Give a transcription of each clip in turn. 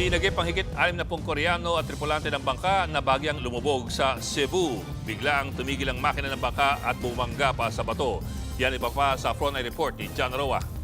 Sinagip ang higit 60 Koreano at tripulante ng bangka na bagyang lumubog sa Cebu. Biglang tumigil ang makina ng bangka at bumangga pa sa bato. Yan iba pa sa Frontline Report ni John Roa.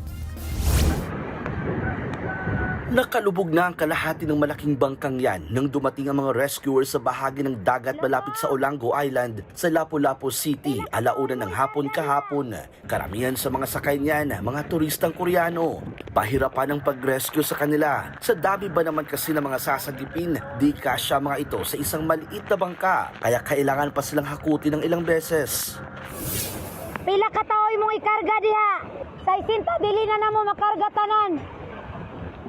Nakalubog na ang kalahati ng malaking bangkang yan nang dumating ang mga rescuers sa bahagi ng dagat malapit sa Olango Island sa Lapu-Lapu City, alauna ng hapon kahapon. Karamihan sa mga sakay niyan, mga turistang Koreano. Pahirapan ang pag-rescue sa kanila. Sa dami ba naman kasi ng mga sasagipin, di kasya mga ito sa isang maliit na bangka, kaya kailangan pa silang hakutin ng ilang beses. Pila ka tao'y mong ikarga diha. Sa isinta, dili na mo makarga tanan.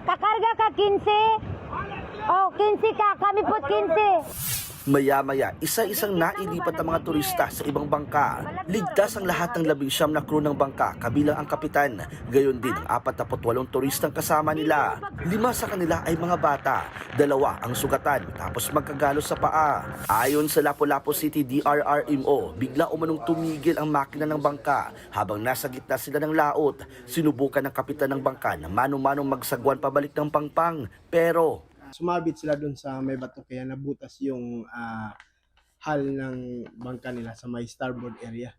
Kakarga ka 15. Oh, 15 ka. Kami po 15. Maya-maya, isa-isang nailipat ang mga turista sa ibang bangka. Ligtas ang lahat ng 19 na crew ng bangka, kabilang ang kapitan. Gayon din ang 48 turistang kasama nila. 5 sa kanila ay mga bata, 2 ang sugatan tapos magkagalos sa paa. Ayon sa Lapu-Lapu City DRRMO, bigla umanong tumigil ang makina ng bangka. Habang nasa gitna sila ng laot, sinubukan ng kapitan ng bangka na mano-manong magsagwan pabalik ng pangpang. Pero sumabit sila doon sa may bato kaya nabutas yung hull ng bangka nila sa may starboard area.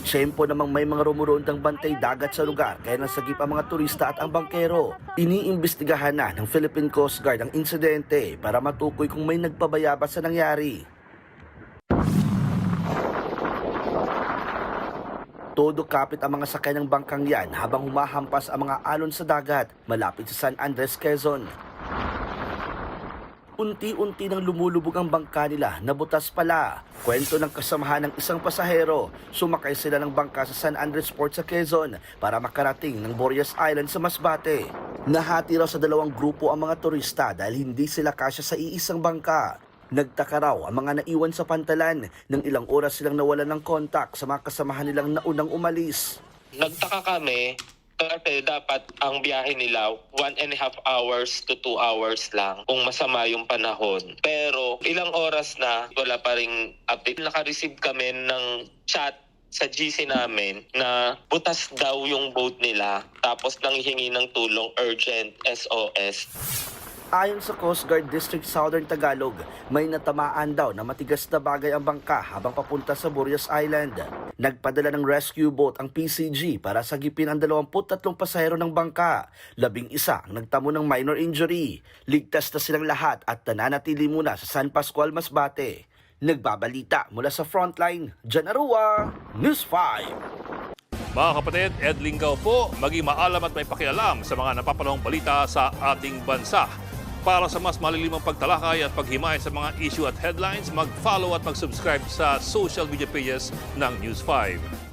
Siyempo namang may mga rumurundang bantay dagat sa lugar kaya nasagip ang mga turista at ang bangkero. Iniimbestigahan na ng Philippine Coast Guard ang insidente para matukoy kung may nagpabayabas sa nangyari. Todo kapit ang mga sakay ng bangkang yan habang humahampas ang mga alon sa dagat malapit sa San Andres, Quezon. Unti-unti nang lumulubog ang bangka nila, nabutas pala. Kwento ng kasamahan ng isang pasahero, sumakay sila ng bangka sa San Andres Port sa Quezon para makarating ng Borias Island sa Masbate. Nahati raw sa 2 grupo ang mga turista dahil hindi sila kasya sa iisang bangka. Nagtaka raw ang mga naiwan sa pantalan nang ilang oras silang nawalan ng kontak sa mga kasamahan nilang naunang umalis. Nagtaka kami kasi dapat ang biyahe nila 1.5 hours to 2 hours lang kung masama yung panahon. Pero ilang oras na wala pa ring update. Naka-receive kami ng chat sa GC namin na butas daw yung boat nila tapos nanghihingi ng tulong, urgent SOS. Ayon sa Coast Guard District Southern Tagalog, may natamaan daw na matigas na bagay ang bangka habang papunta sa Borias Island. Nagpadala ng rescue boat ang PCG para sagipin ang 23 pasahero ng bangka. 11 ang nagtamo ng minor injury. Ligtas na silang lahat at nananatili muna sa San Pascual, Masbate. Nagbabalita mula sa Frontline, John Roa, News 5. Mga kapatid, Ed Lingaw po, maging maalam at may pakialam sa mga napapanahong balita sa ating bansa. Para sa mas malilimang pagtalakay at paghimay sa mga issue at headlines, mag-follow at mag-subscribe sa social media pages ng News 5.